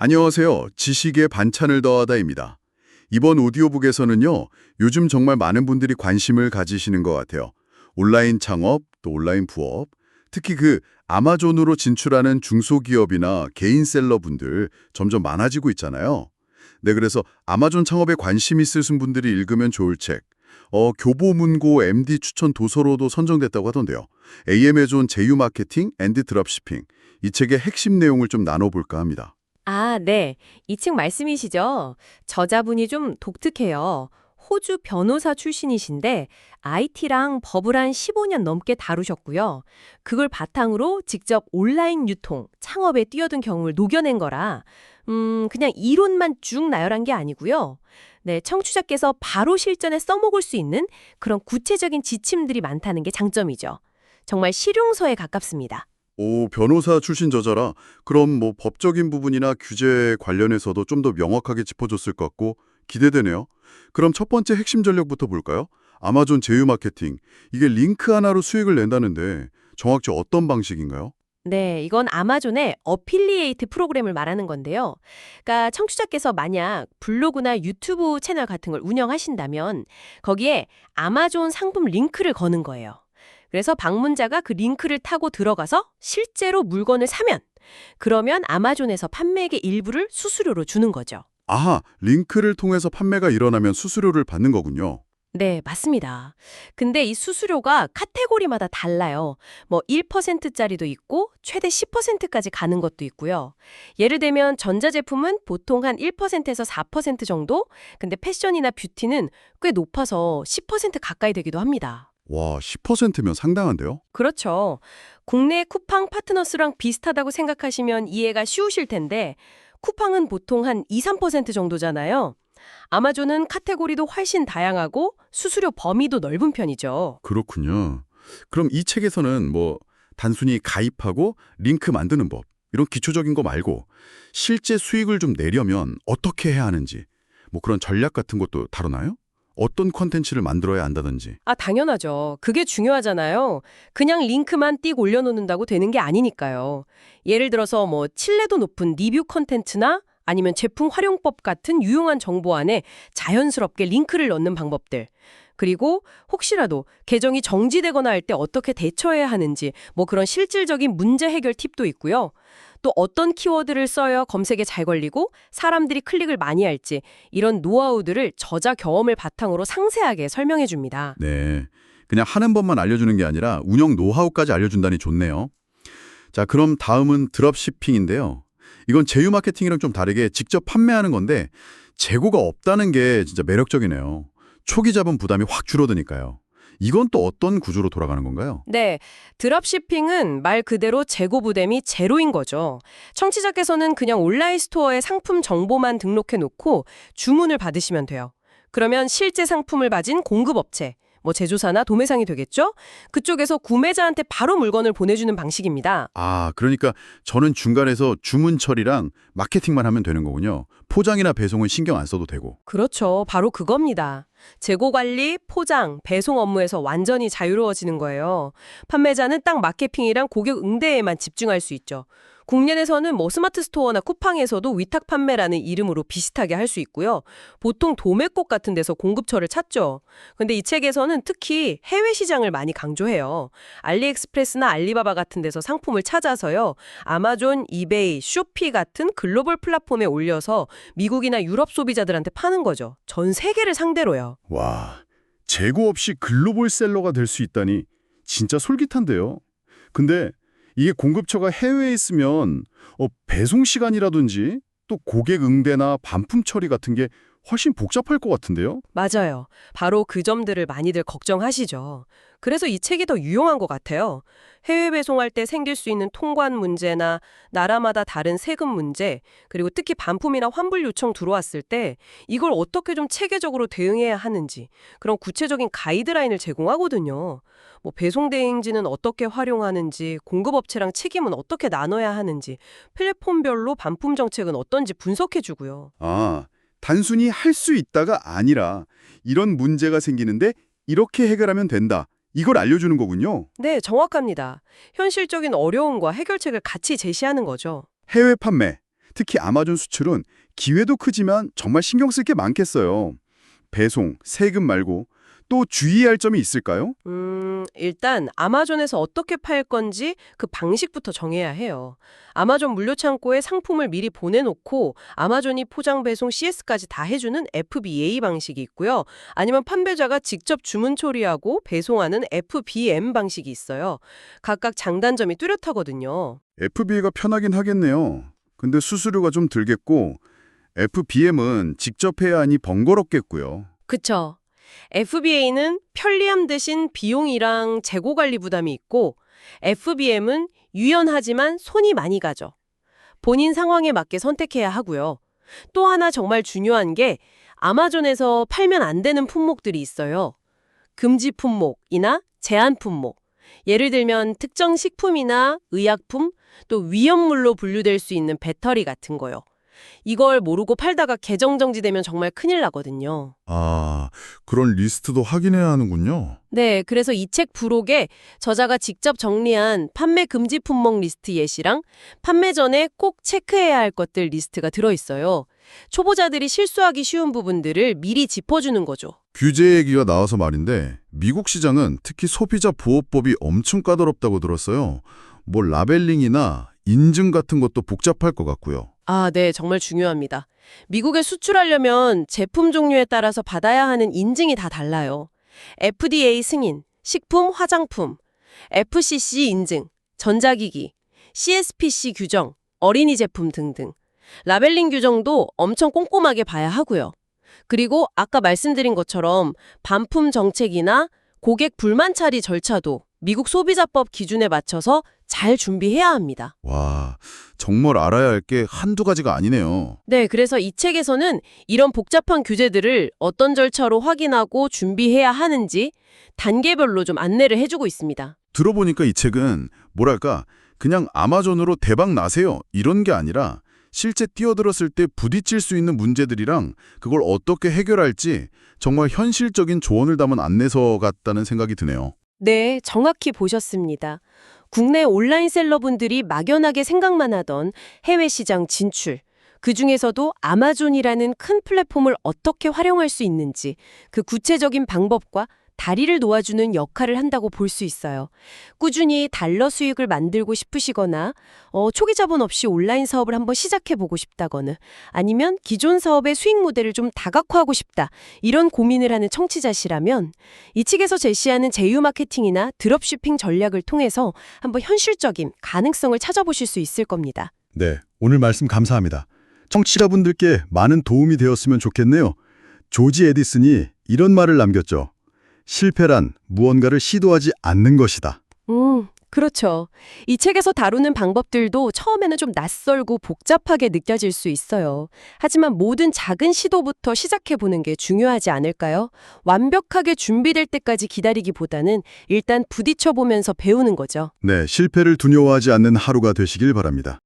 안녕하세요. 지식의 반찬을 더하다입니다. 이번 오디오북에서는요, 요즘 정말 많은 분들이 관심을 가지시는 것 같아요. 온라인 창업, 또 온라인 부업, 특히 아마존으로 진출하는 중소기업이나 개인 셀러분들 점점 많아지고 있잖아요. 네, 그래서 아마존 창업에 관심 있으신 분들이 읽으면 좋을 책, 교보문고 MD 추천 도서로도 선정됐다고 하던데요. AM존 제휴 마케팅 앤드 드롭시핑, 이 책의 핵심 내용을 좀 나눠볼까 합니다. 아, 네. 이 책 말씀이시죠? 저자분이 좀 독특해요. 호주 변호사 출신이신데 IT랑 법을 한 15년 넘게 다루셨고요. 그걸 바탕으로 직접 온라인 유통, 창업에 뛰어든 경험을 녹여낸 거라 그냥 이론만 쭉 나열한 게 아니고요. 네, 청취자께서 바로 실전에 써먹을 수 있는 그런 구체적인 지침들이 많다는 게 장점이죠. 정말 실용서에 가깝습니다. 오, 변호사 출신 저자라 그럼 뭐 법적인 부분이나 규제 관련해서도 좀 더 명확하게 짚어줬을 것 같고 기대되네요. 그럼 첫 번째 핵심 전략부터 볼까요? 아마존 제휴 마케팅. 이게 링크 하나로 수익을 낸다는데 정확히 어떤 방식인가요? 네, 이건 아마존의 어필리에이트 프로그램을 말하는 건데요. 그러니까 청취자께서 만약 블로그나 유튜브 채널 같은 걸 운영하신다면 거기에 아마존 상품 링크를 거는 거예요. 그래서 방문자가 그 링크를 타고 들어가서 실제로 물건을 사면 그러면 아마존에서 판매액의 일부를 수수료로 주는 거죠. 아하, 링크를 통해서 판매가 일어나면 수수료를 받는 거군요. 네, 맞습니다. 근데 이 수수료가 카테고리마다 달라요. 뭐 1%짜리도 있고 최대 10%까지 가는 것도 있고요. 예를 들면 전자제품은 보통 한 1%에서 4% 정도? 근데 패션이나 뷰티는 꽤 높아서 10% 가까이 되기도 합니다. 와, 10%면 상당한데요? 그렇죠. 국내 쿠팡 파트너스랑 비슷하다고 생각하시면 이해가 쉬우실 텐데 쿠팡은 보통 한 2, 3% 정도잖아요. 아마존은 카테고리도 훨씬 다양하고 수수료 범위도 넓은 편이죠. 그렇군요. 그럼 이 책에서는 뭐 단순히 가입하고 링크 만드는 법, 이런 기초적인 거 말고 실제 수익을 좀 내려면 어떻게 해야 하는지, 뭐 그런 전략 같은 것도 다루나요? 어떤 콘텐츠를 만들어야 한다든지. 아, 당연하죠. 그게 중요하잖아요. 그냥 링크만 띡 올려놓는다고 되는 게 아니니까요. 예를 들어서 뭐 친례도 높은 리뷰 콘텐츠나 아니면 제품 활용법 같은 유용한 정보 안에 자연스럽게 링크를 넣는 방법들. 그리고 혹시라도 계정이 정지되거나 할 때 어떻게 대처해야 하는지 뭐 그런 실질적인 문제 해결 팁도 있고요. 또 어떤 키워드를 써야 검색에 잘 걸리고 사람들이 클릭을 많이 할지 이런 노하우들을 저자 경험을 바탕으로 상세하게 설명해 줍니다. 네. 그냥 하는 법만 알려주는 게 아니라 운영 노하우까지 알려준다니 좋네요. 자, 그럼 다음은 드롭시핑인데요. 이건 제휴 마케팅이랑 좀 다르게 직접 판매하는 건데 재고가 없다는 게 진짜 매력적이네요. 초기 자본 부담이 확 줄어드니까요. 이건 또 어떤 구조로 돌아가는 건가요? 네, 드롭시핑은 말 그대로 재고 부담이 제로인 거죠. 청취자께서는 그냥 온라인 스토어에 상품 정보만 등록해 놓고 주문을 받으시면 돼요. 그러면 실제 상품을 가진 공급업체, 뭐 제조사나 도매상이 되겠죠? 그쪽에서 구매자한테 바로 물건을 보내주는 방식입니다. 아, 그러니까 저는 중간에서 주문 처리랑 마케팅만 하면 되는 거군요. 포장이나 배송은 신경 안 써도 되고. 그렇죠. 바로 그겁니다. 재고 관리, 포장, 배송 업무에서 완전히 자유로워지는 거예요. 판매자는 딱 마케팅이랑 고객 응대에만 집중할 수 있죠. 국내에서는 뭐 스마트 스토어나 쿠팡에서도 위탁 판매라는 이름으로 비슷하게 할 수 있고요. 보통 도매국 같은 데서 공급처를 찾죠. 근데 이 책에서는 특히 해외 시장을 많이 강조해요. 알리익스프레스나 알리바바 같은 데서 상품을 찾아서요. 아마존, 이베이, 쇼피 같은 글로벌 플랫폼에 올려서 미국이나 유럽 소비자들한테 파는 거죠. 전 세계를 상대로요. 와, 재고 없이 글로벌 셀러가 될 수 있다니 진짜 솔깃한데요. 근데 이게 공급처가 해외에 있으면 배송 시간이라든지 또 고객 응대나 반품 처리 같은 게 훨씬 복잡할 것 같은데요? 맞아요. 바로 그 점들을 많이들 걱정하시죠. 그래서 이 책이 더 유용한 것 같아요. 해외 배송할 때 생길 수 있는 통관 문제나 나라마다 다른 세금 문제, 그리고 특히 반품이나 환불 요청 들어왔을 때 이걸 어떻게 좀 체계적으로 대응해야 하는지 그런 구체적인 가이드라인을 제공하거든요. 뭐 배송 대행지는 어떻게 활용하는지, 공급업체랑 책임은 어떻게 나눠야 하는지, 플랫폼별로 반품 정책은 어떤지 분석해주고요. 아, 단순히 할 수 있다가 아니라 이런 문제가 생기는데 이렇게 해결하면 된다. 이걸 알려주는 거군요. 네, 정확합니다. 현실적인 어려움과 해결책을 같이 제시하는 거죠. 해외 판매. 특히 아마존 수출은 기회도 크지만 정말 신경 쓸 게 많겠어요. 배송, 세금 말고 또 주의할 점이 있을까요? 일단 아마존에서 어떻게 팔 건지 그 방식부터 정해야 해요. 아마존 물류 창고에 상품을 미리 보내놓고 아마존이 포장, 배송, CS까지 다 해주는 FBA 방식이 있고요. 아니면 판매자가 직접 주문 처리하고 배송하는 FBM 방식이 있어요. 각각 장단점이 뚜렷하거든요. FBA가 편하긴 하겠네요. 근데 수수료가 좀 들겠고 FBM은 직접 해야 하니 번거롭겠고요. 그쵸. FBA는 편리함 대신 비용이랑 재고 관리 부담이 있고 FBM은 유연하지만 손이 많이 가죠. 본인 상황에 맞게 선택해야 하고요. 또 하나 정말 중요한 게 아마존에서 팔면 안 되는 품목들이 있어요. 금지 품목이나 제한 품목. 예를 들면 특정 식품이나 의약품, 또 위험물로 분류될 수 있는 배터리 같은 거요. 이걸 모르고 팔다가 계정 정지되면 정말 큰일 나거든요. 아, 그런 리스트도 확인해야 하는군요. 네, 그래서 이 책 부록에 저자가 직접 정리한 판매 금지 품목 리스트 예시랑 판매 전에 꼭 체크해야 할 것들 리스트가 들어있어요. 초보자들이 실수하기 쉬운 부분들을 미리 짚어주는 거죠. 규제 얘기가 나와서 말인데 미국 시장은 특히 소비자 보호법이 엄청 까다롭다고 들었어요. 뭐 라벨링이나 인증 같은 것도 복잡할 것 같고요. 아, 네, 정말 중요합니다. 미국에 수출하려면 제품 종류에 따라서 받아야 하는 인증이 다 달라요. FDA 승인, 식품, 화장품, FCC 인증, 전자기기, CSPC 규정, 어린이 제품 등등. 라벨링 규정도 엄청 꼼꼼하게 봐야 하고요. 그리고 아까 말씀드린 것처럼 반품 정책이나 고객 불만 처리 절차도 미국 소비자법 기준에 맞춰서 잘 준비해야 합니다. 와, 정말 알아야 할 게 한두 가지가 아니네요. 네, 그래서 이 책에서는 이런 복잡한 규제들을 어떤 절차로 확인하고 준비해야 하는지 단계별로 좀 안내를 해주고 있습니다. 들어보니까 이 책은 뭐랄까 그냥 아마존으로 대박 나세요 이런 게 아니라 실제 뛰어들었을 때 부딪힐 수 있는 문제들이랑 그걸 어떻게 해결할지 정말 현실적인 조언을 담은 안내서 같다는 생각이 드네요. 네, 정확히 보셨습니다. 국내 온라인 셀러분들이 막연하게 생각만 하던 해외 시장 진출, 그중에서도 아마존이라는 큰 플랫폼을 어떻게 활용할 수 있는지 그 구체적인 방법과 다리를 놓아주는 역할을 한다고 볼 수 있어요. 꾸준히 달러 수익을 만들고 싶으시거나 초기 자본 없이 온라인 사업을 한번 시작해보고 싶다거나 아니면 기존 사업의 수익 모델을 좀 다각화하고 싶다 이런 고민을 하는 청취자시라면 이 책에서 제시하는 제휴 마케팅이나 드롭shipping 전략을 통해서 한번 현실적인 가능성을 찾아보실 수 있을 겁니다. 네, 오늘 말씀 감사합니다. 청취자분들께 많은 도움이 되었으면 좋겠네요. 조지 에디슨이 이런 말을 남겼죠. 실패란 무언가를 시도하지 않는 것이다. 그렇죠. 이 책에서 다루는 방법들도 처음에는 좀 낯설고 복잡하게 느껴질 수 있어요. 하지만 모든 작은 시도부터 시작해보는 게 중요하지 않을까요? 완벽하게 준비될 때까지 기다리기보다는 일단 부딪혀보면서 배우는 거죠. 네, 실패를 두려워하지 않는 하루가 되시길 바랍니다.